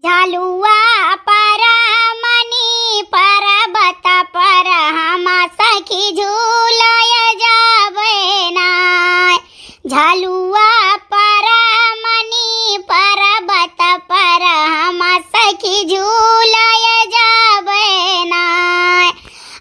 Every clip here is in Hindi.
झालुआ पर मनी पर्वत पर हम सखी झूलय जावे नाय। झालुआ पर मनी पर्वत पर हम सखी झूलय जावे नाय।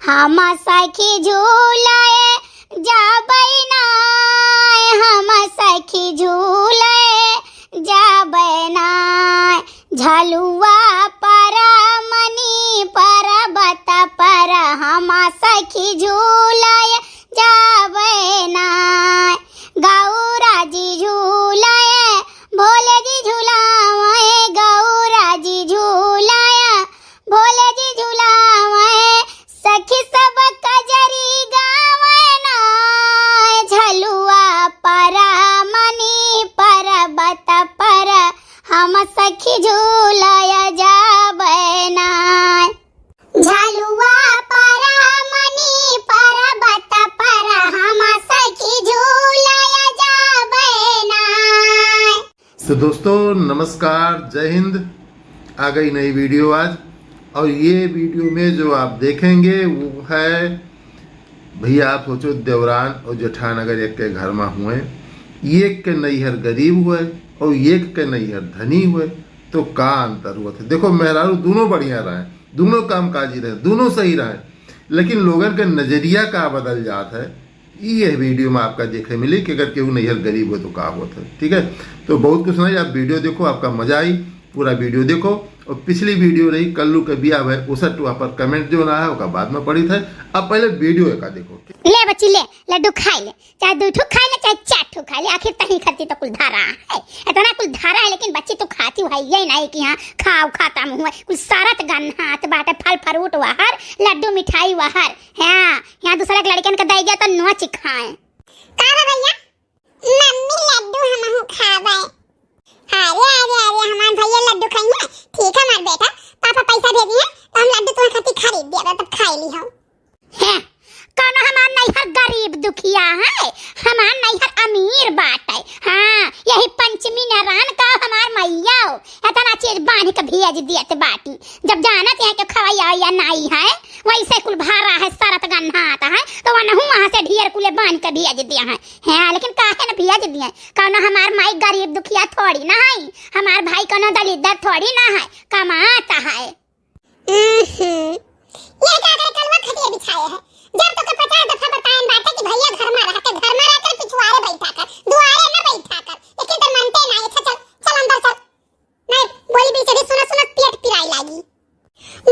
हम सखी झूलय जावे नाय। हम सखी झूलय जावे नाय। झलुआ पर मनी पर्वत पर हम सखी झूलय जावे नाय। गौरा जी झूलय भोले जी झूलावे। गौरा जी झूलय भोले जी झूलावे। सखी सब कजरी गावे नाय। झलुआ पर मनी पर्वत पर हम सखी झूलय जावे नाय। झलुआ पर मनी पर्वत पर हम सखी झूलय जावे नाय। तो दोस्तों नमस्कार, जय हिंद। आ गई नई वीडियो आज, और ये वीडियो में जो आप देखेंगे वो है, भैया आप सोचो देवरान और जेठान अगर एक के घर में हुए, एक के नैहर गरीब हुए और एक के नैहर धनी हुए, तो का अंतर हुआ था। देखो मेहरारू दोनों बढ़िया रहे, दोनों कामकाजी रहे, दोनों सही रहे, लेकिन लोगन के नजरिया का बदल जाता है। ये वीडियो में आपका देखने मिली कि अगर केहू नैहर गरीब हो तो का होता है। ठीक है, तो बहुत कुछ नहीं, आप वीडियो देखो, आपका मजा आई, पूरा वीडियो देखो। और पिछली वीडियो रही कल्लू के बिया है उसट वहाँ पर कमेंट जो ना है वो बाद में पड़ी था। अब पहले वीडियो का देखो। ले बच्ची ले, लड्डू खाई ले, चाहे 2 ठो खाई ले चाहे 4 ठो खाई ले, आखिर तही खाती तो कुल धारा है। इतना कुल धारा है, लेकिन बच्ची तो खाती है ये नहीं कि हाँ खाओ खाता मुँह कुल सारा तो गन्ना बाटे, फल फ्रूट वहर, लड्डू मिठाई वहर। हाँ यहाँ दूसरा के लड़कन का दई गया तो नोच खाए। का भैया मम्मी लड्डू हमहु खावे। अरे अरे अरे हमार भैया लड्डू खाइए। ठीक है हमार बेटा, पापा पैसा भेजिए तो हम लड्डू तुम्हारे खातिर खरीद दिया तब खाई ली हो। हैं कौन हमार नैहर गरीब दुखिया है, हमार नैहर अमीर बाट है। हाँ यही पंचमी नारायण का हमार मैया हो, इतना चीज बांध के भेज दिए बाटी। जब जानत है कि खवाया या नहीं है, वैसे कुल भारा है, सरत गन्ना आता है तो वहाँ से ढेर कुले बांध के भेज दिया है। हाँ लेकिन काहे न भेज दिए, कौन हमार माई गरीब दुखिया थोड़ी ना है, हमार भाई कौन दलिद्दर थोड़ी ना है, कमाता है। ये क्या करे कलवा खटिया बिछाए है। जब तक 50 दफा बताएं बातें कि भैया घर में रहकर पिछवाड़े बैठा कर, दुआरे न बैठा कर, लेकिन तो मानते नहीं। अच्छा चल अंदर चल। नहीं बोली बेचारी सुना सुना पेट पिराई लागी।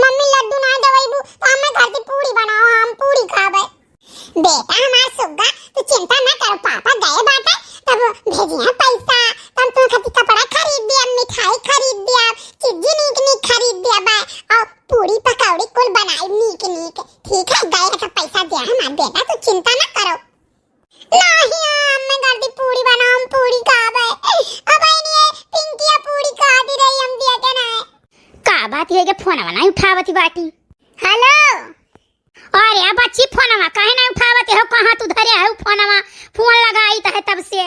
मम्मी लड्डू ना दवाईबू तो हम घर की पूरी बनाओ, हम पूरी खावे। बेटा हमार सुग्गा तू चिंता न करो, पापा गए बाटे तब भेजिए पैसा, तब तू खातिर कपड़ा खरीद दिया, मिठाई खरीद दिया, चीज़ नीक नीक खरीद दिया बा, और पूरी पकौड़ी कुल बनाई नीक नीक। ठीक है गए का पैसा दिया है हमार बेटा, तू चिंता न करो। नहीं हम घर की पूरी बनाओ, हम पूरी खावे। अब नहीं पिंकिया पूरी खा दी रही, हम दिया के ना का बात है कि फोन नहीं उठावती बाटी। हेलो अरे बच्ची फोनवा काहे नहीं उठावते हो, कहां तू धरे है फोनवा, फोन लगाई त है तब से।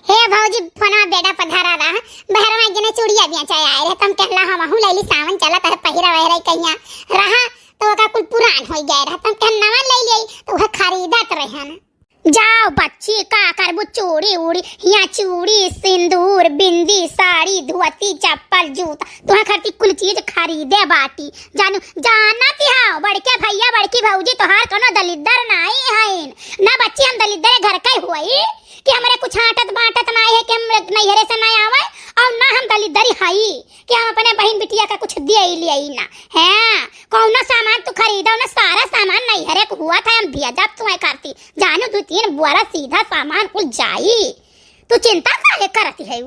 हे भौजी फोनवा बेटा पधारा रहा, बहरवा जने चूड़िया बिया चाहे आए रे, तुम कहला हमहु लैली सावन चला त पहिरा वहरा कहिया रहा तो का कुल पुरान हो गया रहा, तुम कह नवा ले ले तो वह खरीदत रहन। जाओ बच्ची का करबू चूड़ी उड़ी, यहाँ चूड़ी सिंदूर बिंदी साड़ी धोती चप्पल जूता तुम्हें खरीदी कुल चीज खरीदे बाटी। जानू जानत हो बड़के भैया बड़की भौजी तोहार कोनो दलिद्दर नहीं है ना बच्ची, हम दलिद्दर घर के हुई कि हमारे कुछ आटत बाटत नहीं है कि हम नैहरे से नहीं आवे, और ना हम दलिद्दरी हई कि हम अपने बहन बिटिया का कुछ दे लिया ना है। कौन सामान तू खरीदा ना, सारा सामान नैहरे को हुआ था, हम दिया जब तुम्हें करती। जानू 2-3 बुआरा सीधा सामान कुल जाई, तू चिंता काहे करती है।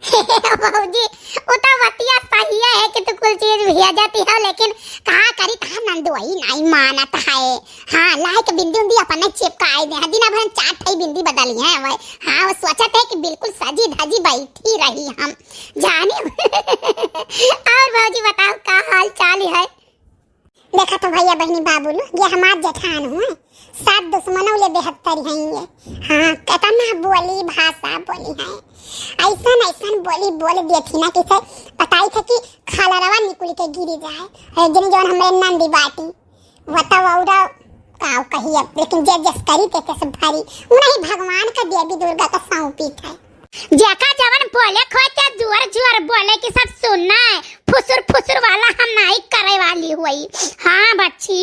बाबूजी उता वतिया सही है कि तू कुल चीज भेज जाती है, लेकिन कहा करी कहा नंदुई नहीं मानत है। हाँ लाइक बिंदी उंदी अपने चिपकाए दे, दिन भर 4 बिंदी बदली है वह। हाँ वो सोचते है कि बिल्कुल सजी धजी बैठी रही हम जाने। और बाबूजी बताओ क्या हाल चाल है। देखा तो भैया बहनी बाबू ये हमार जेठान हुए, 7 दुश्मनों ले 72 हैं ये। हाँ कितना बोली भाषा बोली है, ऐसा बोली बोल दिए थी ना कि बताई था कि खाला गिरी जाए। एक दिन जौन हमरे नंदी बाटी वता वौरा काव कही अब, लेकिन जे जस करी ते सब भारी उन्हीं भगवान का देवी दुर्गा का सौंपी था। जेका जवन बोले खोते जुअर जुअर बोले कि सब सुनना है, फुसुर फुसुर वाला हम नहीं करे वाली हुई। हाँ बच्ची,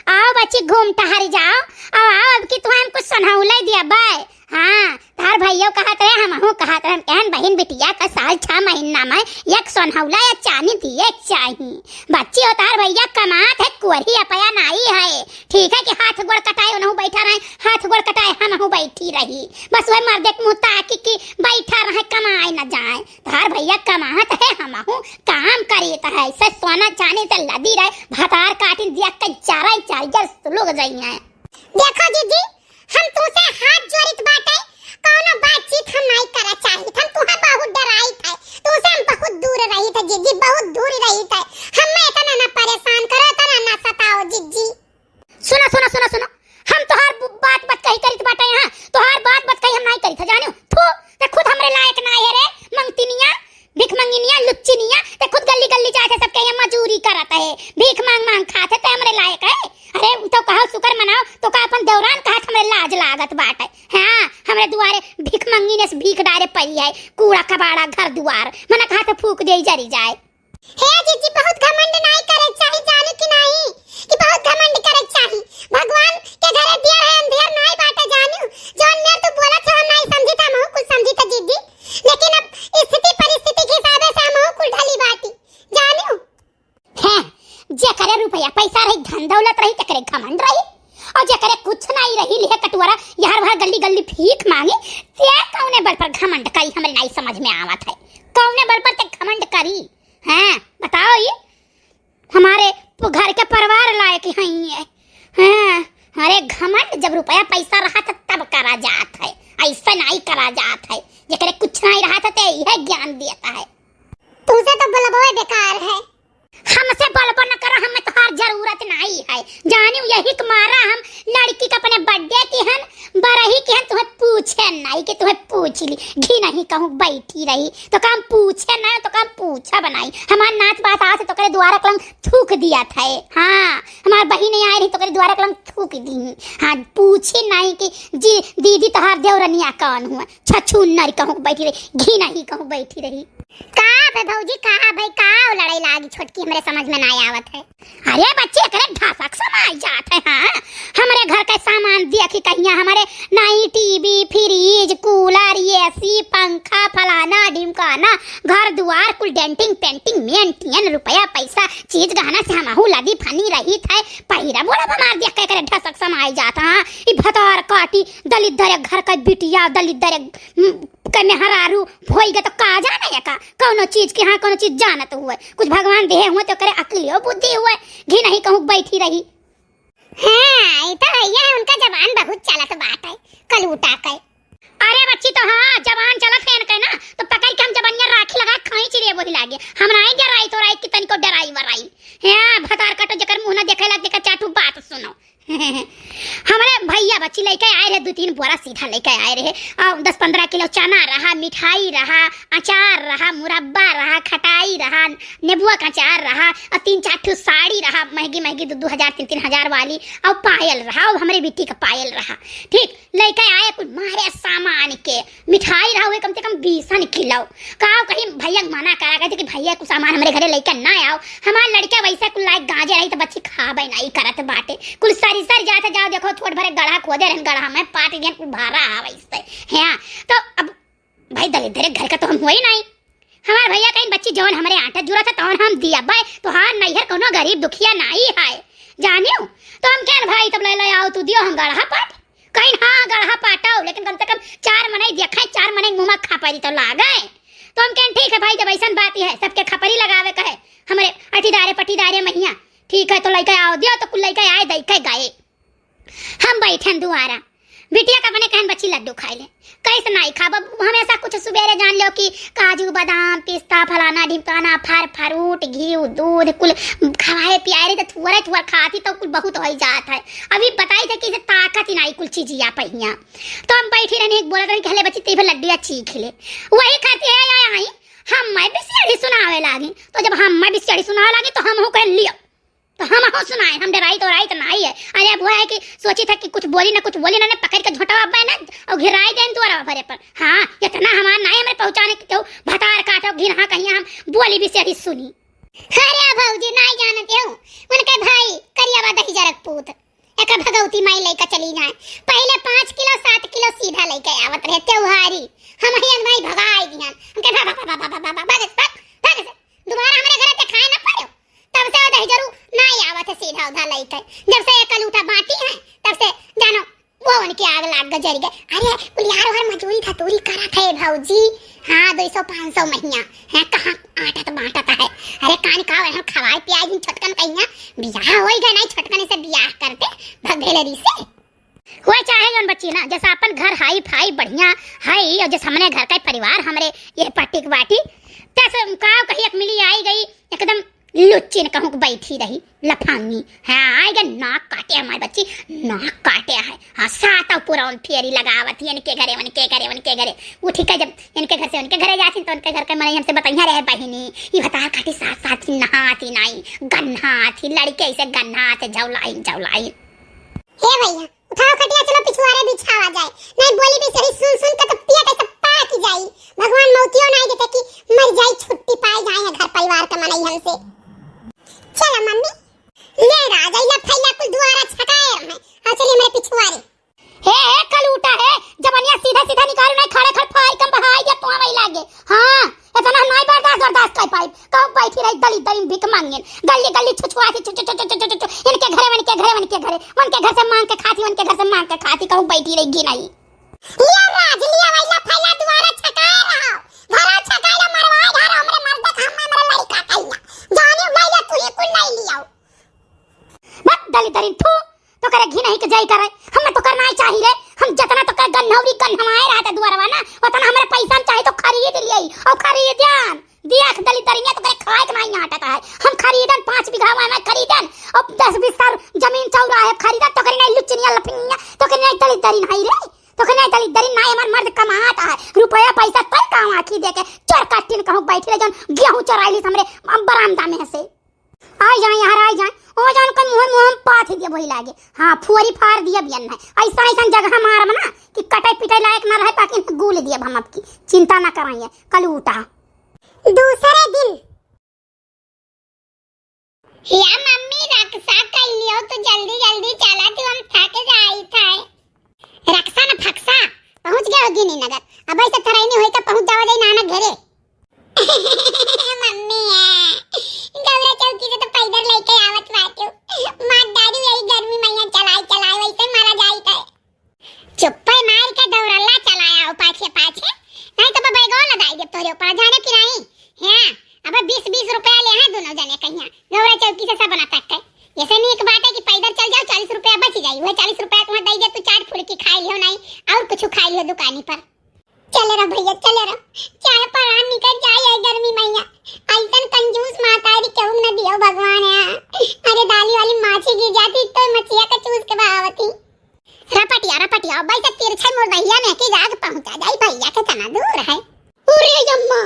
आओ बच्ची घूम टहर जाओ, आओ अब कि तुम्हें कुछ सुनाउले दिया बाय। हाँ तार भैया कहत रहे, हमहू कहत रहे, कहन बहन बिटिया का साल 6 महीना में एक सोनहौला या चानी दिए चाहिए। बच्ची हो तार भैया कमात है, कुरी अपया नहीं है। ठीक है कि हाथ गोड़ कटाए उनहु बैठा रहे, हाथ गोड़ कटाए हमहू बैठी रही, बस वही मर्दे के मुँह ताकि कि बैठा रहे कमाए न जाए। तार भैया कमात है, हमहू काम करीत है, से सोना चानी से लदी रहे, भतार काटी दिया के चारा चार लोग जाइए। देखो दीदी, हम तुमसे हाथ जोड़ित बाटे, कौनो बातचीत हम नहीं करा चाहिए। हम तुम्हें बहुत डराई थे, तुमसे हम बहुत दूर रही थे जीजी, बहुत दूर रही थे। हमें इतना ना परेशान करो, इतना ना सताओ जीजी। सुनो सुनो सुनो सुनो, हम तोहार बात कही करित बाटे, यहाँ तोहार बात कही हम नहीं करी था जानो। थू ते खुद हमरे लायक ना है रे, मंगतिनिया भीख मंगिनिया लुच्चिनिया, ते खुद गली गली जाके सबके यहाँ मजूरी करत है, भीख मांग मांग खाते, ते हमरे लायक है। अरे तो कहो शुक्र मनाओ, तो का अपन देवरान कहत हमरे लाज लागत बाटे। हाँ हमरे दुआरे भीख मंगिने से भीख डारे पड़ी है, कूड़ा कबाड़ा घर दुआर मना कहते फूक दे जरी जाए। हे जीजी, बहुत घमंड नहीं करे चाहिए, जाने की नहीं कि बहुत घमंड करे चाहिए। भगवान के घरे दिया है अंधेर नहीं बाटे जानू, जौन मैं तो बोला था हम नहीं समझी था, मैं कुछ समझी था जीजी, लेकिन अब स्थिति परिस्थिति के हिसाब से हम कुल ढली बाटी जानू। हैं जे करे रुपया पैसा रही, धन दौलत रही, ते करे घमंड रही, और जे करे कुछ नहीं रही, ले कटुआरा यार भर गली गली भीख मांगी, ते कौने बल पर घमंड करी हमरे नहीं समझ में आवत है। कौने बल पर ते घमंड करी? हैं बताओ, ये हमारे घर के परिवार लायक ही है। हैं अरे घमंड जब रुपया पैसा रहा था तब करा जात है, ऐसा नहीं करा जात है। जे करे कुछ नहीं रहा था ते यह ज्ञान देता है। तुमसे तो बलबोए बेकार है, हमसे बलबो न करो, हमें तोहार जरूरत नहीं है जानियो। यही तुम्हारा हम लड़की का अपने बर्थडे की हन बरही की हन, तुम्हें पूछे नहीं कि तुम्हें पूछ ली, घी नहीं कहूँ बैठी रही तो काम पूछे ना, तो काम पूछा बनाई। हमार नाच बात आ तो करे द्वारा कलम थूक दिया था। हाँ हमार बहन नहीं आई रही तो करे द्वारा कलम थूक दी। हाँ पूछे नहीं कि जी दीदी तोहार देवरनिया कौन हुआ, छछू नरी कहूँ बैठी रही, घी नहीं कहूँ बैठी रही। कहा भाई भौजी, कहा भाई, कहा लड़ाई लागी छोटकी हमरे समझ में नहीं आवत है। अरे बच्चे करे ढापक समाई जाते हैं। हाँ हमारे घर का सामान देखी कहिया, हमारे नई टीवी फ्रिज कूलर एसी पंखा फलाना ढिमकाना घर दुआर कुल डेंटिंग पेंटिंग मेंटेन रुपया पैसा चीज गहना से हमहू लदी फनी रही थे। पहिरा बोला हमार देख के करे ढसक समाई जाता। हाँ ई भतार काटी दलित दरे घर का बिटिया दलित दरे कने हरारू भोई गए तो का जाने है का कौनो चीज के। हाँ कौनो चीज जानत हुए, कुछ भगवान देहे हुए तो करे अकलियो बुद्धि हुए, घी नहीं कहूँ बैठी रही। हाँ तो भैया उनका जबान बहुत चलत बात है, कल उठा के। अरे बच्ची तो हाँ जबान चलत है इनके ना, तो पकड़ के हम जबानिया राखी लगा खींच लिए बोली लागे हम नहीं डराई तो राई कितन को डराई वराई। हाँ भतार काटो जकर मुंह ना देखेला देखा चाटू बात सुनो। हमारे भैया बच्ची लेके आए रहे 2-3 बोरा सीधा लेके आए रहे, और 10-15 किलो चना रहा, मिठाई रहा, अचार रहा, मुरब्बा रहा, खटाई रहा, नींबुआ का अचार रहा, और 3-4 ठो साड़ी रहा महंगी महंगी 2-2 हजार 3-3 हजार वाली, और पायल रहा, और हमारे बेटी का पायल रहा। ठीक लेके आए कुछ मारे सामान के, मिठाई रहा हुए कम से कम 20 किलो। कहा कहीं भैया मना करा गए कि भैया कुछ सामान हमारे घरे लेकर ना आओ, हमारे लड़के वैसे कुल लाइक गाजे रही तो बच्ची खाबे नहीं करत बाटे कुल सर जाते जाओ देखो छोट भरे गढ़ा खोदे रहन, गढ़ा में पाट गया कुल भारा आ वैसे। हाँ तो अब भाई दलित दरे घर का तो हम हुए ही नहीं। हमारे भैया कहीं बच्ची जौन हमारे आटा जुरा था तौन हम दिया भाई, तो हाँ नैहर कोनो गरीब दुखिया नहीं है जानियो, तो हम क्या भाई तब ले आओ तू दियो हम गढ़ा पाट कहीं। हाँ गढ़ा पाटाओ लेकिन कम से कम 4 मने देखा 4 मने मुँह में खापरी तो लागे, तो हम कहें ठीक है भाई जब ऐसा बात है सबके खपरी लगावे कहे हमारे अटीदारे पटीदारे मैया ठीक है तो लेके आओ दियो, तो कुल लेके आए दई के गए। हम बैठे दुआरा बिटिया का बने कहन बच्ची लड्डू खाए ले, कैसे नहीं खा हमेशा कुछ सवेरे जान लो कि काजू बादाम पिस्ता फलाना ढिमकाना फर फरूट घी दूध कुल खवाए पियाए रहे तो थुअर खाती तो कुल बहुत हो जाता है। अभी बताई थे कि इसे ताकत ही नहीं कुल चीजिया पहिया, तो हम बैठी रहने बोला था कि बच्ची तेरे लड्डू चीख ले वही खाती है या आई हम मैं बिस्याड़ी सुनावे लागी। तो जब हम मैं बिस्याड़ी सुनावे लागी तो हम हो कह लियो, तो हम हो सुनाए। हम डराई तो नहीं है। अरे अब वो है कि सोची था कि कुछ बोली ना पकड़ के झोटा बाबा ना और घिराई देन द्वारा भरे पर। हाँ इतना हमार ना हमें पहुंचाने के क्यों भतार काटो घिना कहीं हम बोली बिस्याड़ी सुनी। अरे भौजी नहीं जानते हो उनके भाई करियावा दही जरक पूत एक भगवती माई लेकर चली जाए। पहले 5 किलो 7 किलो सीधा लेके आवत रहे त्योहारी। हम हियन भाई भगाई दिहन हमके दोबारा हमारे घर पे खाए ना पड़ो। तब से दही जरू नहीं आवत सीधा उधर लेके। जब से एक लूटा बाटी है तब से जानो वो उनकी आग लाग गजर गए। अरे पुलियार हर मजूरी खतूरी करा थे भौजी। हाँ 200-500 महीना है कहाँ आटत बाटत है। अरे कान का हम खवाए पियाई दिन छोटकन कहिया बियाह होई गए नहीं छोटकन से बियाह करते भगेलरी से होए चाहे जन बच्ची ना जैसा अपन घर हाई फाई बढ़िया हाई और जैसे हमने घर का परिवार हमरे ये पट्टी बाटी तैसे का कही एक मिली आई गई एकदम लुच्ची ने कहूँ बैठी रही लफांगी। हाँ आएगा नाक काटे हमारी बच्ची नाक काटे है। हाँ साता पूरा उन फेरी लगावत इनके घरे उठी का जब इनके घर से उनके घरे जाती तो उनके घर के मने हमसे बताइया रहे बहिनी ये बता काटी साथ नहाती नहीं गन्हा थी लड़के ऐसे गन्हा थे झौलाई हे भैया उठाओ खटिया चलो पिछवाड़े बिछावा जाए। नहीं बोली भी सही सुन के तो पिया कैसे पाक जाई। भगवान मौतियो नहीं देते कि मर जाई छुट्टी पाए जाए घर परिवार का मनई हमसे। चलो मम्मी ले राजा इला फैला कुल दुआरा छकाए रहे और चलिए मेरे पिछवाड़े। हे कल उठा है जबनिया सीधा निकाल नहीं खड़े फाई कम बहाई दिया तो वही लागे। हां इतना नहीं बर्दाश्त कर पाई कब बैठी रही दली भिख मांगे गली छुछुआती इनके घर से मांग के खाती कहूं बैठी रही गिनाई लिया राज लिया वाला फैला दुआरा छकाए रहो घरा छकाए मरवाए घर हमरे मर्द खाम में मेरा लड़का कइला जाने लाइला तू ये कुल नहीं लियाओ बस दली थू तो करे घी नहीं के जाई करे हमें तो करना ही चाहिए। हम जितना तो कर गन्नौरी गन्नवाए रहता दुआरवा ना उतना हमारे पैसा चाहे तो खरीद लियई और खरीदन देख दली दरिया तो करे खाए के नहीं आटा है। हम खरीदन 5 बीघा में खरीदन और 10-20 साल जमीन चौराहे खरीदन तो करे नहीं लुचनिया लफनिया तो करे नहीं दली नहीं रे तो करे नहीं दली नहीं हमार मर्द कमाता है रुपया पैसा तय काम आखी दे के चर काटिन कहूं बैठी रह जन गेहूं चराइली हमरे बरामदा में से आई जाए ओ जान के मुंह पाथ दिया वही लागे। हां फुअरी फाड़ दिया बियन है ऐसा जगह मारम ना कि कटाई पिटाई लायक ना रहे ताकि गुल दिया हम आपकी चिंता ना कराइए। कल उठा दूसरे दिन या मम्मी रक्षा कर लियो तो जल्दी चला तू हम थक जाई थे। रक्षा ना फक्सा पहुंच गए होगी नी नगर अब ऐसे थराई नहीं होई तो पहुंच जाओ दे नाना घरे। मम्मी गौरा चौकी से तो पैदल लेके आवत बाटो मार दादी यही गर्मी मैया चलाए वैसे मारा जाई था। चुप्पे मार के दौड़ला चलाया पाछे नहीं तो बैगो लगाई दे तोरे ऊपर जाने की नहीं। हां अब 20-20 रुपया ले हैं दोनों जने कहिया गौरा चौकी से सब बना तक के ऐसे नहीं एक बात है कि पैदल चल जाओ 40 रुपया बच जाई। वो 40 रुपया तुम्हें दई दे तू चाट फुड़की खाई लियो नहीं और कुछ खाई लियो दुकानी पर। चले रहो भैया चले रहो चाहे परान निकल जाए गर्मी मैया ऐसन कंजूस मातारी कहूं न दियो भगवान है। अरे दाली वाली माछी गिर जाती तो मछिया का चूस के बहावती रपटिया भाई से तिरछे मुर्दैया में के जाग पहुंचा जाई भैया के तना दूर है। अरे अम्मा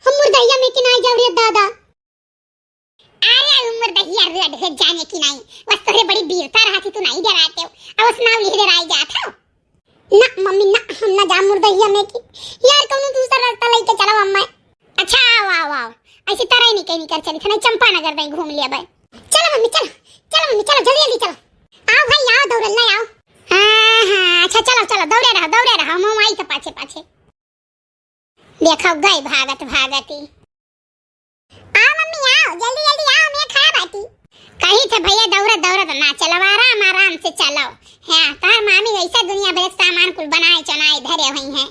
हम मुर्दैया में कि नहीं जाऊ रे दादा। अरे मुर्दैया रेड है जाने की नहीं बस तोरे बड़ी वीरता रहती तू नहीं डराते हो अब उसनाव लिह डराई जात हो ना मम्मी ना हम ना जा मुर्दैया में की यार कौनो दूसरा रास्ता लेके चलो अम्मा। अच्छा आओ ऐसी तरह ही नहीं कर चली थने चंपा नगर में घूम लिया भाई। चलो मम्मी चलो जल्दी चलो आओ भाई आओ दौड़ ले आओ। हां अच्छा चलो दौड़े रहो हम आई तो पाछे देखो गई भागती आओ मम्मी आओ जल्दी आओ मैं खा बाटी कहीं थे भैया दौड़त ना चलो आराम से चलो। हां तार मामी ऐसा दुनिया भर सामान कुल बनाए चनाए धरे हुई हैं।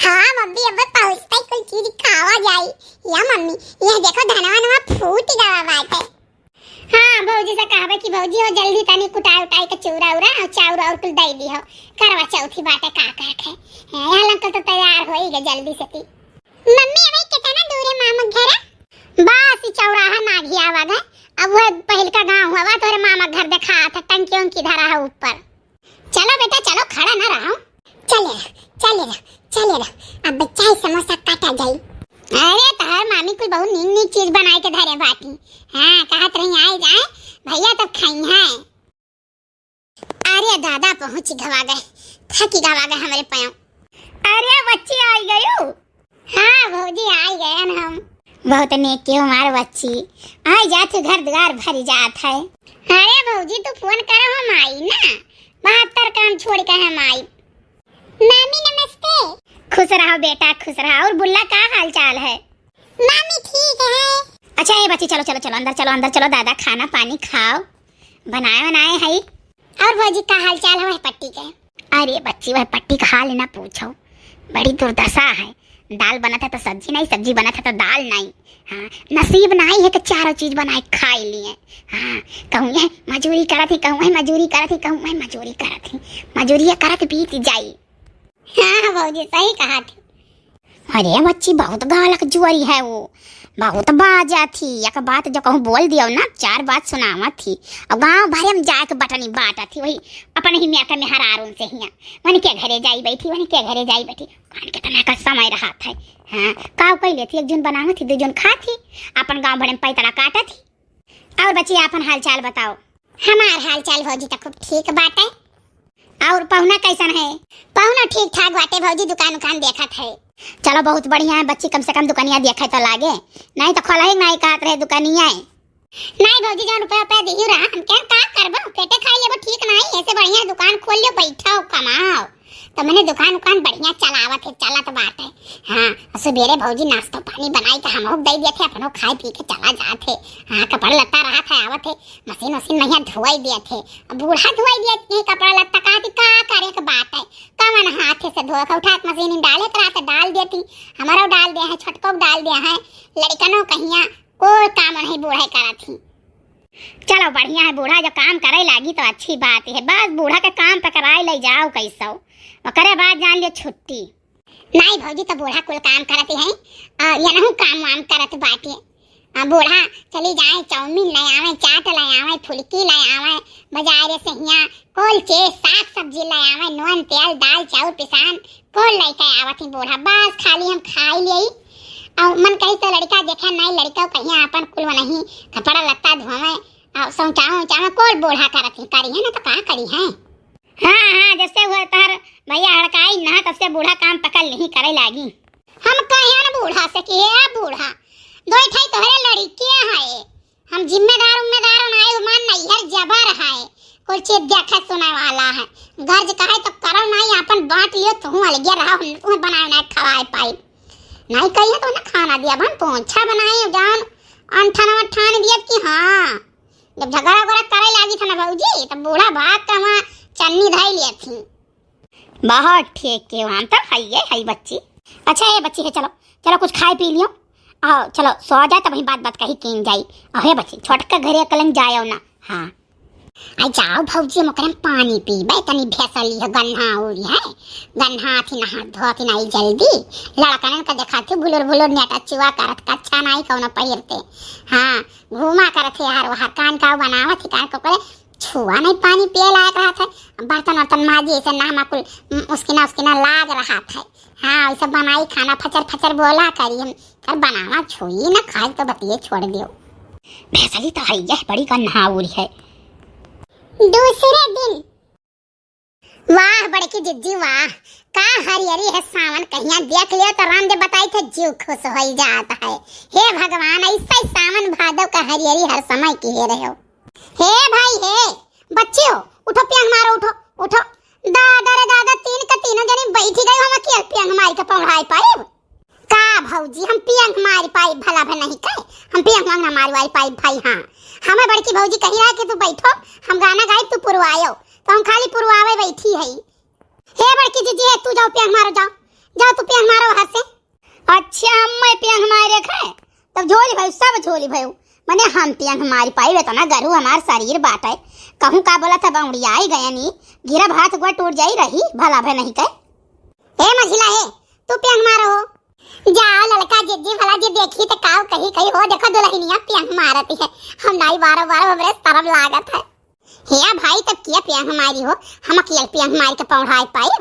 हाँ मम्मी अब पहुंचते कुल चीज खावा जाई या मम्मी ये देखो धनवा फूट गवा बाटे। हाँ भौजी से कहबे कि भौजी हो जल्दी तनी कुटाई के चूरा और चाउर और कुल दई दी हो करवा चौथी बाटे का है यहाँ अंकल तो तैयार हो ही गए जल्दी से ती। मम्मी अबे कितना दूर है मामा घर बस चौराहा ना घियावा गए अब वो पहल का गांव हुआ तोरे मामा घर देखा था टंकियों की धरा है ऊपर। चलो बेटा चलो खड़ा ना रहो चले रहो अब बच्चा समोसा काटा जाई। अरे हाँ कहत रही आई जाए भैया तब खाई हैं। अरे दादा पहुंच गवा गए, थकी गवा गए हमारे पाँव। अरे बच्ची आई गयो। हाँ भौजी आई गए न हम। बहुत नेक के हमारे बच्ची आई जात घर द्वार भरी जात है। अरे भौजी तू फोन करो हम आई ना, 72 काम छोड़ के हम आई। मामी नमस्ते। खुश रहो बेटा खुश रहो। और बुल्ला का हाल चाल है? मामी ठीक है। अच्छा ये बच्ची चलो चलो चलो अंदर चलो दादा खाना पानी खाओ, बनाए है। और भौजी का हाल चाल है पट्टी के? अरे बच्ची वह पट्टी का हाल ना पूछो, बड़ी दुर्दशा है। दाल बना था तो सब्जी नहीं, सब्जी बना था तो दाल नहीं। हाँ नसीब नहीं है कि चारों चीज बनाए खाई लिए। हाँ कहूँ है मजूरी करत ही, कहूँ है मजूरी करत ही, कहूँ है मजूरी करत ही, मजूरी करत बीत जाई। हाँ भौजी सही कहा थी। अरे बच्ची बहुत गालक जुआरी है वो, बहुत बाजा थी। एक बात जो कहूँ बोल दियो ना 4 बात सुनावा थी। और गाँव भरे में जाके बटनी बाटा थी, वही अपन ही मेटा में हरारून से हिया वही के घरे जाई बैठी, वही के घरे जाई बैठी। कितना का समय रहा था। हाँ काव कही लेती, 1 जन बनावा थी 2 जन खा थी, अपन गाँव भरे में पैतरा काटा थी। और बच्ची अपन हाल चाल बताओ? हमार हाल चाल भौजी तो खूब ठीक बात है। और पहुना कैसन है? पहुना ठीक ठाक बाटे भौजी, दुकान उकान देखत है। चलो बहुत बढ़िया है बच्ची, कम से कम दुकानिया देखे तो लागे, नहीं तो खोला ही नहीं कहत रहे दुकानिया। नहीं भौजी जो रुपया दी रहा हम क्या का करबो, पेटे खाई लेबो ठीक नहीं, ऐसे बढ़िया दुकान खोल लियो बैठाओ कमाओ। तो मैंने दुकान बढ़िया चलावत है, चलत बात है। हाँ सवेरे भौजी नाश्ता पानी बनाई के हम दे दिए थे, अपनो खाए पी के चला जाते। हाँ कपड़ा लत्ता रहा था आवत है, मशीन नहीं धोई दिए थे, बूढ़ा धोई दिए थे कपड़ा लत्ता। का करे के बात है, कमन हाथ से धो के उठा के मशीन में डाले के रात डाल देती। हमारा डाल दिया है, छोटको डाल दिया है, लड़कनों कहिया कोई काम नहीं बूढ़ा करा थी। चलो बढ़िया है, बूढ़ा जो काम करे लागी तो अच्छी बात है। बस बूढ़ा के काम पे कराए ले जाओ कैसो, करे बाद जान लियो छुट्टी। नहीं भौजी तो बूढ़ा कुल काम करते हैं, ये नहीं काम वाम करत बाटे। बूढ़ा चली जाए चाउमीन ले आवे, चाट ले आवे, फुलकी ले आवे, बाजार से हिया कोल चीज साग सब्जी ले आवे, नून तेल दाल चाउर पिसान कोल लेके आवत ही बूढ़ा। बस खाली हम खाई लिए और मन कही तो लड़का देखा नहीं, लड़का कहीं अपन कुल नहीं कपड़ा लत्ता धोवे और सौचावे कोल बूढ़ा करत ही करी है ना, तो का करी है। हाँ जैसे हुआ तार भैया हड़काई ना तब से बूढ़ा काम पकड़ नहीं करे लागी। हम कहे ना बूढ़ा से कि है बूढ़ा दो ठाई तोहरे लड़कियां है, हम जिम्मेदार नाय मान नहीं हर जबर है, कोई चीज देखा सुनाए वाला है। घर कहे तो करो नहीं, अपन बांट लियो, तू अलग रहा, हम बनाए ना खवाए पाई नहीं कहिए तो ना खाना दिया बन पोंछा बनाए जान अंठान दिया कि हाँ जब झगड़ा वगड़ा करे लागी था ना भौजी तब बूढ़ा भाग का वहाँ चन्नी धाई लिए थी। बहुत ठीक के वहाँ तो है बच्ची। अच्छा ये बच्ची है, चलो चलो कुछ खाए पी लियो, आओ चलो सो जाए, तब वही बात कही कीन जाई। हे बच्ची छोटका घरे कलंग जायो ना। हाँ आई जाओ भौजी मकरम पानी पीबे तनी भेसली है, गन्हा उड़ी है, गन्हा थी नहा धोती नहीं जल्दी, लड़कन का देखाते भुलर नेटा चुआ करत कच्चा नहीं कौन पहिरते। हाँ घूमा करत यार वहाँ कान का बनावत थी, कान को करे छुआ नहीं पानी पिए लायक रहा था, बर्तन माजी ऐसे नहमा कुल उसकी ना लाग रहा था। हाँ वैसे बनाई खाना फचर बोला करी हम कर बनावा छुई ना खाए तो बतिए छोड़ दियो। भेसली तो है बड़ी गन्हा उड़ी है। दूसरे दिन वाह बड़की जिज्जी वाह का हरियरी है सावन, कहिया देख लियो तो रामदेव बताई थे जीव खुश हो जाता है। हे भगवान ऐसा सावन भादव का हरियरी हर समय की हे रहे हो। हे भाई हे बच्चे हो उठो, पियांग मारो, उठो दादा रे दादा, तीनों जने बैठी गए, हम के पियांग मारी के पौड़ाई पाई का भौजी, हम पियांग मारी पाई भला नहीं कहे, हम पियांग मांगना मारवाई पाई भाई। हाँ हमें बड़की भौजी कही रहा कि तू बैठो हम गाना गाई तू पुरवायो, तो हम खाली पुरवावे बैठी है। हे बड़की जीजी है, तू जाओ पियांग मारो, जाओ तू पियांग मारो वहां से। अच्छा मैं पियांग मारे खाए तब झोली भाई सब झोली भाई मने हम पियांग मारी पाई तो ना गरु हमार शरीर बाटे, कहूं का बोला था बौड़िया आई गया नी गिरा भात गुआ टूट जाई रही भला भे नहीं कहे। हे मझिला है तू पियांग मारो हो, जाओ लड़का जिद्दी भला जी देखी तो काव कही हो देखो दुल्हनिया पियांग मारती है, हम नाई बारो हमरे तरफ लागत है। हे भाई तब किया पियांग मारी हो, हम अकेले पियांग मारी के पौड़ाई पाई,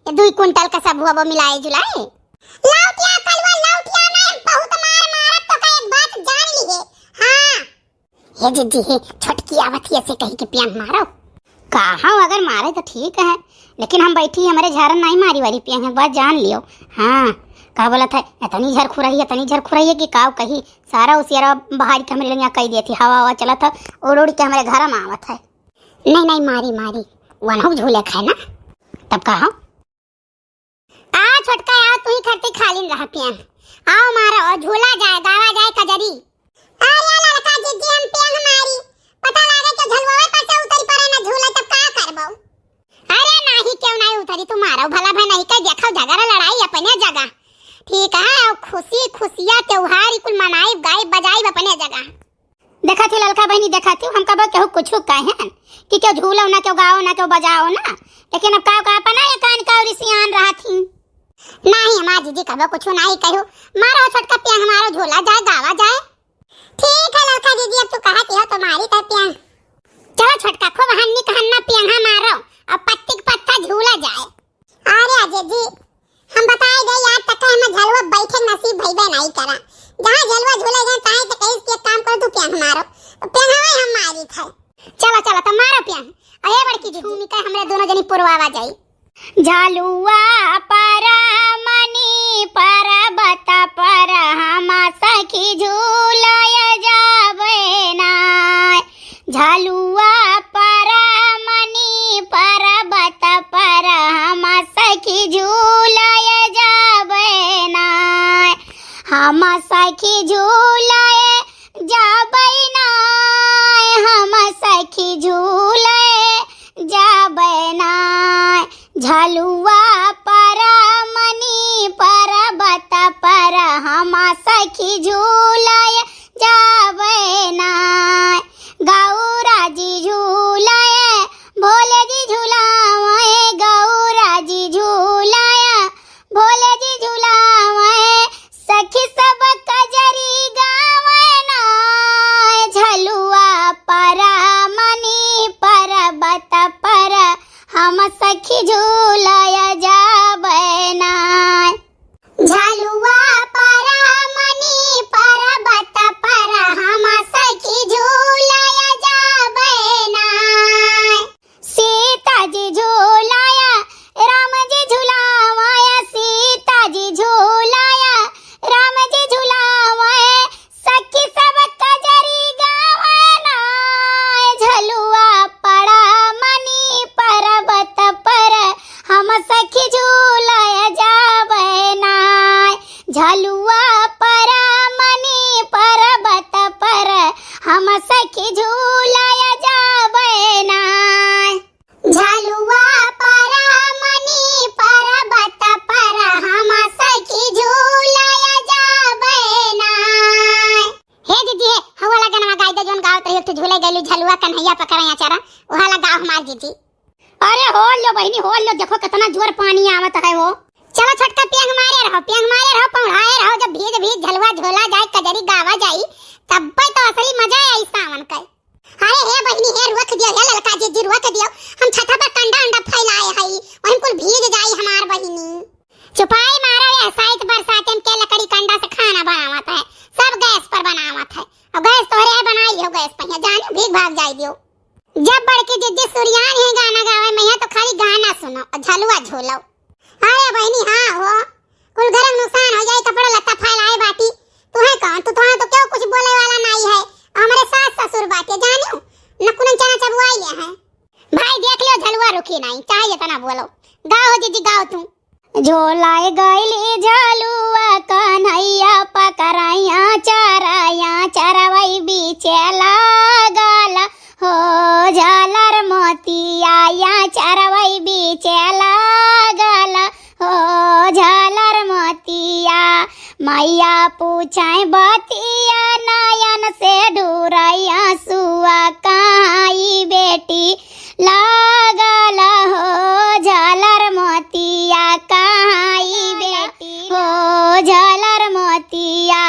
ये 2 कुंटल का सब हुआ वो मिलाए जुलाए। लौटिया कलवा लौटिया में बहुत मार मारत तो का एक बात जान ली है। हाँ हे जीजी छटकी आवत ही ऐसे कहीं के पियंग मारो। कहा अगर मारे तो ठीक है, लेकिन हम बैठी हमारे झारन नहीं मारी वाली पियंग है, बात जान लियो। हाँ का बोला था इतनी झर खुराई है कि काव कही सारा उसियारा बाहर के हमरे लंगिया कही देती, हवा चला था उड़ उड़ के हमारे घर में आवत है। नहीं मारी वनहु झूले खाए ना। तब कहा आ छोटका आओ तू ही खरती खाली रह पियंग। आओ मारो और झूला जाए गावा जाए कजरी। अरे लड़का जीजी हम पियंग मारी पता लागे कि झलवावे पर से उतरी पड़े ना झूला तब का करबो। अरे नहीं क्यों नहीं उतरी तू मारो भला भाई नहीं कर देखो झगड़ा लड़ाई अपने जगह ठीक है। खुशी खुशियां त्योहार कुल मनाई गाय बजाई अपने जगह। देखा थी ललका बहनी देखा थी हम कब केहू कुछ कहे कि क्यों झूलो ना क्यों गाओ ना क्यों बजाओ ना, लेकिन अब का अपना ये कान का सियान रहा थी। नहीं हमार जीजी कबो कुछ नहीं कहू मारो छोटका पियंग हमारो झूला जाए गावा जाए। ठीक है लड़का जीजी अब तू कहती हो तुम्हारी तो पियंग। चलो छोटका खूब हन्नी कहन्ना पियंग मारो अब पत्ती पत्ता झूला जाए। अरे जीजी हम बताए गए यार तक हम झलवा बैठे नसीब भईबे नहीं करा। जहां झलवा झूले गए ताए तो कहीं के काम कर तू पियंग मारो तो पियंग हम मारी थे। चलो तो मारो पियंग। अरे बड़की भूमिका हमरे दोनों जनी पुरवावा जाई। झालुआ पर मनी पर बता पर हम सखी झूलाया जावे ना। झालुआ पर मनी पर बता पर हम सखी झूलाया जावे ना। हम सखी झूलाए जावे ना, हम सखी झूलाए जावे ना। झलुआ पर मनी पर बता पर हम सखी झूलाए जावे ना। गौरा जी झूलाए भोले जी झूलाए, गौरा जी झूलाए भोले जी झूलाए। सखी सब कजरी गावे ना। झलुआ पर मनी पर बता पर हम सखी झूलाया जावे ना। झलुआ पर मनी पर बता पर हम सखी झूलाया जावे ना। सीता जी झूलाया राम जी झूलावाया, सीता जी झूलाया राम जी झूलावाए। सखी सब कजरी गावे ना। झलुआ पड़ा मनी पर बता पर हम सखी झूलाया जावे ना। झलुआ पर मनी पर बता पर हम सखी झूलाया जावे ना। झलुआ पर मनी पर बता पर हम सखी झूलाया जावे ना। हे दीदी हवा लगन में गाय दे जोन गावत रही तो झूले गइली झलुआ कन्हैया पकड़या चारा ओहा लगा हमार जीजी। अरे होल लो बहनी होल लो, देखो कितना जोर पानी आवत है वो। चलो छोटका पियंग मारे रहो पौड़ाए रहो। जब भीज झलवा झोला जाए कजरी गावा जाई तब तो असली मजा आई सावन का। अरे हे बहनी हे रुक दियो हे ललका जीजी रुक दियो हम छठा पर कंडा अंडा फैलाए हई वहीं कुल भीज जाई हमार बहिनी। चुपाई मारो या साइड बरसात में के लकड़ी कंडा से खाना बनावत है सब गैस पर बनावत है। अब गैस तोरे बनाई लियो गैस पर जानो भीग भाग जाई दियो। जब बड़की जीजी सूर्यान है गाना गावे मैं तो खाली गाना सुनो और झलवा झूलो। अरे बहनी हाँ हो कुल घर में नुकसान हो जाए कपड़ा लत्ता फैलाए बाटी तू है कौन तू तो क्यों कुछ बोले वाला नहीं है। हमारे सास ससुर बाटे जानो नकुन चना चबुआई है। भाई देख लो झलवा रुकी नहीं चाहिए तना बोलो। गाओ जीजी गाओ तू। झोलाए गईली झलुआ कन्हैया पकड़ाया चराया चरवई बीचे लागल हो। झालर मोतिया चरवई बीचे लागल हो। झालर मोतिया मैया पूछाए बतिया नयन से डूरैया सुआ काई बेटी लागल हो। झालर मोतिया काई बेटी हो। झालर मोतिया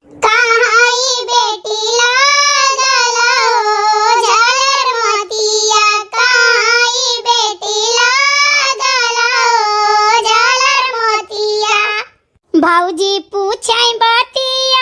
काई बेटी लागल हो। झालर मोतिया काई बेटी लागल हो। झालर मोतिया भौजी पूछाई बतिया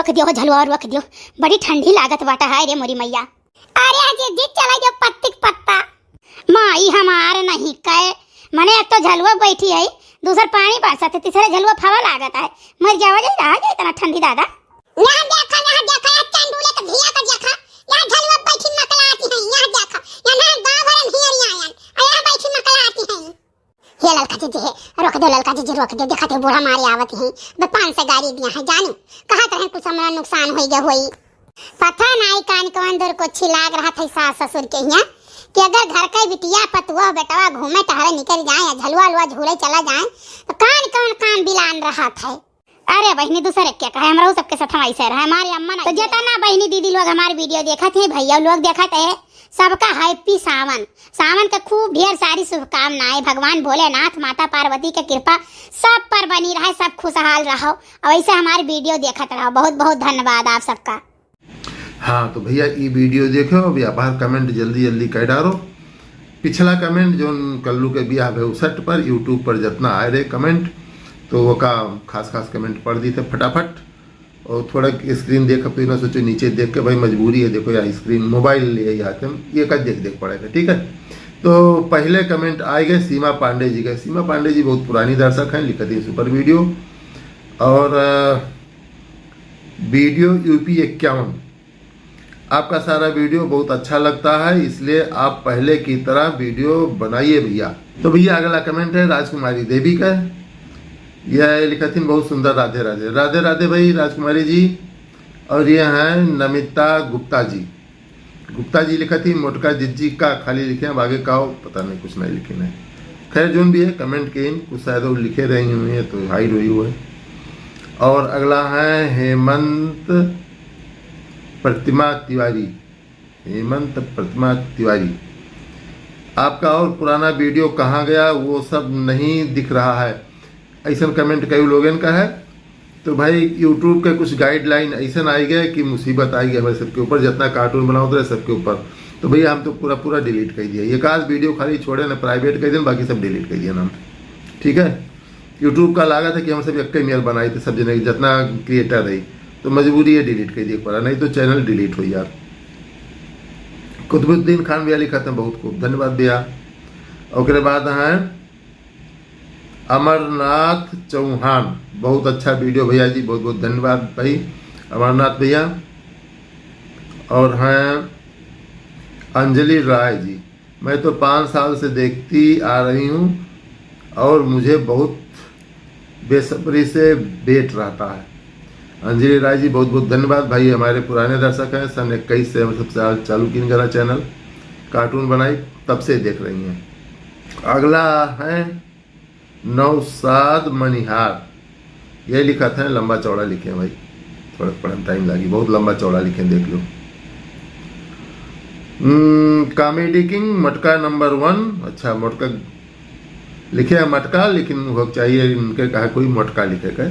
रोक दियो झलवा रोक दियो, बड़ी ठंडी लागत बाटा है रे मोरी मैया। अरे जी चला जो पत्ती पत्ता माई हमार नहीं कहे मने एक तो झलवा बैठी है, दूसर पानी बरसत है, तीसरा झलवा हवा लागत है, मर जावा जाए रहा जाए इतना ठंडी दादा। यहाँ देखा चंडूले का धिया का देखा, यहाँ झलवा बैठी मकलाती है, यहाँ देखा यहाँ गांव भर में हियरी आयन यहाँ बैठी मकलाती है। ये ललका जी है, रोक दो ललका जी रोक दो, देखा ते बूढ़ा मारे आवत है, बे 500 गाड़ी दिया है जानी, कहा तो कुछ हमरा नुकसान हो गया होई, पता नहीं कान कौन दूर को छिलाग रहा था सास ससुर के यहाँ कि अगर घर का बिटिया पतुआ बेटवा घूमे टहरे निकल जाए या झलुआ लुआ झूले चला जाए तो कान कौन काम बिलान रहा था। अरे बहनी दूसरे क्या कहे, हमरा सबके साथ ऐसे रहा, हमारी अम्मा तो जितना बहनी दीदी लोग हमारे वीडियो देखा थे, भैया लोग देखा थे, सबका हैप्पी सावन, सावन का खूब ढेर सारी शुभकामनाएं, भगवान भोलेनाथ माता पार्वती की कृपा सब पर बनी रहे, सब खुशहाल रहो और ऐसे हमारे वीडियो देखते रहो। बहुत बहुत धन्यवाद आप सबका। हाँ तो भैया ये वीडियो देखो, अभी आभार कमेंट जल्दी जल्दी कर डालो। पिछला कमेंट जो कल्लू के बियाह है उसट पर यूट्यूब पर जितना आए रहे कमेंट तो वो का खास कमेंट पढ़ दी थे फटाफट, और थोड़ा स्क्रीन देख तो ना सोचो नीचे देख के भाई मजबूरी है, देखो यार स्क्रीन मोबाइल ले आते हम ये का देख पड़ेगा, ठीक है। तो पहले कमेंट आए गए सीमा पांडे जी का। सीमा पांडे जी बहुत पुरानी दर्शक हैं, लिखती है सुपर वीडियो, और वीडियो यूपी 51 आपका सारा वीडियो बहुत अच्छा लगता है, इसलिए आप पहले की तरह वीडियो बनाइए भैया। तो भैया अगला कमेंट है राजकुमारी देवी का, यह लिखा थी बहुत सुंदर, राधे राधे। राधे राधे भाई राजकुमारी जी। और ये हैं नमिता गुप्ता जी। गुप्ता जी लिखा थी मोटका जिज्जी का, खाली लिखे हैं आगे का पता नहीं कुछ नहीं लिखे नहीं, खैर जो भी है कमेंट के इन कुछ शायद वो लिखे रही हुई है तो हाइड हुई हुई है। और अगला है हेमंत प्रतिमा तिवारी। हेमंत प्रतिमा तिवारी, आपका और पुराना वीडियो कहाँ गया वो सब नहीं दिख रहा है, ऐसा कमेंट कई लोगों का है। तो भाई यूट्यूब के कुछ गाइडलाइन ऐसा आई गया कि मुसीबत आई गई हमारे सबके ऊपर, जितना कार्टून बनाओ रहे सबके ऊपर, तो भैया हम तो पूरा डिलीट कर दिया, एक आध वीडियो खाली छोड़े ना प्राइवेट कर दिया, बाकी सब डिलीट कर दिया नाम, ठीक है। यूट्यूब का लागत है कि हम सब एक मेल बनाई थे सब जने जितना क्रिएटर रही, तो मजबूरी है डिलीट कर दिया पड़ा, नहीं तो चैनल डिलीट हो यार। कुतुबुद्दीन खान भैया लिखा था बहुत खूब धन्यवाद भैया। और बाद हैं अमरनाथ चौहान, बहुत अच्छा वीडियो भैया जी, बहुत बहुत धन्यवाद भाई अमरनाथ भैया। और हैं अंजलि राय जी, मैं तो 5 साल से देखती आ रही हूँ और मुझे बहुत बेसब्री से वेट रहता है। अंजलि राय जी बहुत बहुत धन्यवाद भाई, हमारे पुराने दर्शक हैं, सन 21 से हम सबसे चालू की करा चैनल, कार्टून बनाई तब से देख रही हैं। अगला है नौसाद मनिहार, यह लिखा था लंबा चौड़ा लिखे भाई, थोड़ा पढ़ने टाइम लगी, बहुत लंबा चौड़ा लिखे देख लो। कॉमेडी किंग मटका नंबर 1, अच्छा मटका लिखे है मटका, लेकिन वो चाहिए इनके कहा कोई मटका लिखेगा।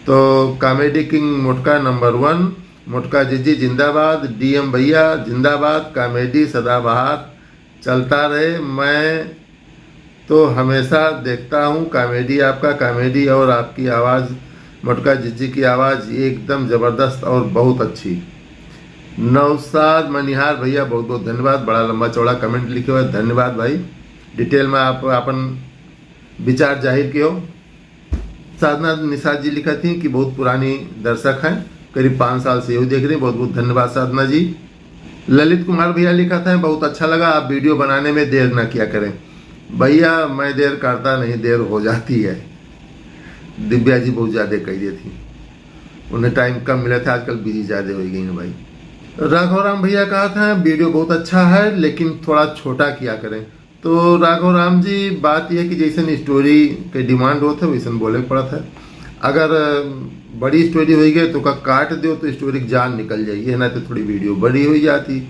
तो कॉमेडी किंग मोटका नंबर 1, मोटका जीजी जिंदाबाद, डीएम भैया जिंदाबाद, कॉमेडी सदाबहार चलता रहे। मैं तो हमेशा देखता हूँ कॉमेडी, आपका कॉमेडी और आपकी आवाज़, मोटका जीजी की आवाज़ एकदम ज़बरदस्त और बहुत अच्छी। नौसाद मनिहार भैया बहुत बहुत धन्यवाद, बड़ा लंबा चौड़ा कमेंट लिखे हुए, धन्यवाद भाई, डिटेल में आप अपन विचार जाहिर किए हो। साधना निषाद जी लिखा थी कि बहुत पुरानी दर्शक हैं, करीब 5 साल से यही देख रही हैं, बहुत बहुत धन्यवाद साधना जी। ललित कुमार भैया लिखा था बहुत अच्छा लगा, आप वीडियो बनाने में देर ना किया करें। भैया मैं देर करता नहीं, देर हो जाती है। दिव्या जी बहुत ज़्यादा कह दी थी, उन्हें टाइम कम मिला था, आजकल बिजी ज़्यादा हो गई हैं भाई। राघव राम भैया कहा था वीडियो बहुत अच्छा है लेकिन थोड़ा छोटा किया करें। तो राघव राम जी बात यह है कि जैसे स्टोरी के डिमांड होते वैसे बोले पड़ा था, अगर बड़ी स्टोरी हो गई तो का काट दो तो स्टोरी की जान निकल जाएगी, ना तो थोड़ी वीडियो बड़ी हो जाती,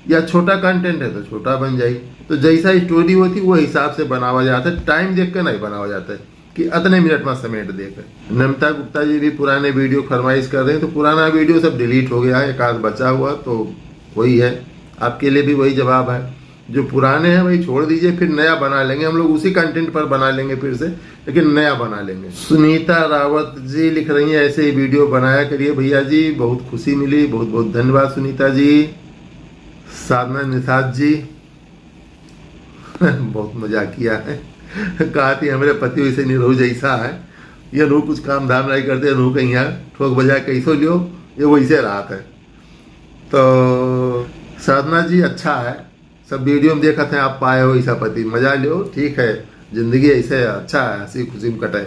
या छोटा कंटेंट है तो छोटा बन जाए। तो जैसा स्टोरी होती वो हिसाब से बनावा जाता है, टाइम देख कर नहीं बनावा जाता है कि इतने मिनट में समेट देकर। नमिता गुप्ता जी भी पुराने वीडियो फरमाइश कर रहे हैं, तो पुराना वीडियो सब डिलीट हो गया है, एक आध बचा हुआ तो वही है, आपके लिए भी वही जवाब है। जो पुराने हैं वही छोड़ दीजिए, फिर नया बना लेंगे हम लोग, उसी कंटेंट पर बना लेंगे फिर से, लेकिन नया बना लेंगे। सुनीता रावत जी लिख रही हैं ऐसे ही वीडियो बनाया करिए भैया जी, बहुत खुशी मिली, बहुत बहुत धन्यवाद सुनीता जी। साधना निषाद जी बहुत मजाक किया है, कहा थी हमारे पति वैसे निरोह जैसा है, ये रू कुछ काम धाम नहीं करते, रू कहीं यहाँ ठोक बजा कैसो लियो, ये वैसे रात है। तो साधना जी अच्छा है, सब वीडियो में देखा थे आप पाए हो ऐसा पति, मजा लियो, ठीक है, जिंदगी ऐसे अच्छा है, हंसी खुशी में कटे।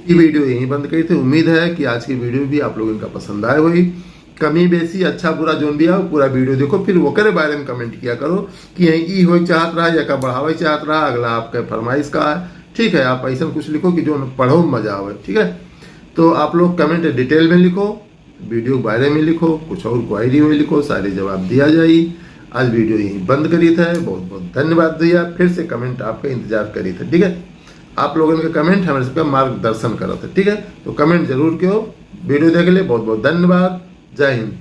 ये वीडियो यहीं बंद करी थी, उम्मीद है कि आज की वीडियो भी आप लोगों का पसंद आए हुई। कमी बेसी अच्छा बुरा जोन भी आओ, पूरा वीडियो देखो, फिर वो करे बारे में कमेंट किया करो कि यही हो चाहत रहा या का बढ़ावे चाहत रहा, अगला आपके फरमाइश का है, ठीक है। आप ऐसा कुछ लिखो कि जो पढ़ो मजा आवे, ठीक है। तो आप लोग कमेंट डिटेल में लिखो, वीडियो के बारे में लिखो, कुछ और क्वायरी हुई लिखो, सारे जवाब दिया जाए। आज वीडियो यहीं बंद करी था, बहुत बहुत धन्यवाद भैया, फिर से कमेंट आपका इंतजार करी था, ठीक है। आप लोगों का कमेंट हमारे सबका मार्गदर्शन करा था, ठीक है। तो कमेंट जरूर करो, वीडियो देख ले, बहुत बहुत धन्यवाद, जय हिंद।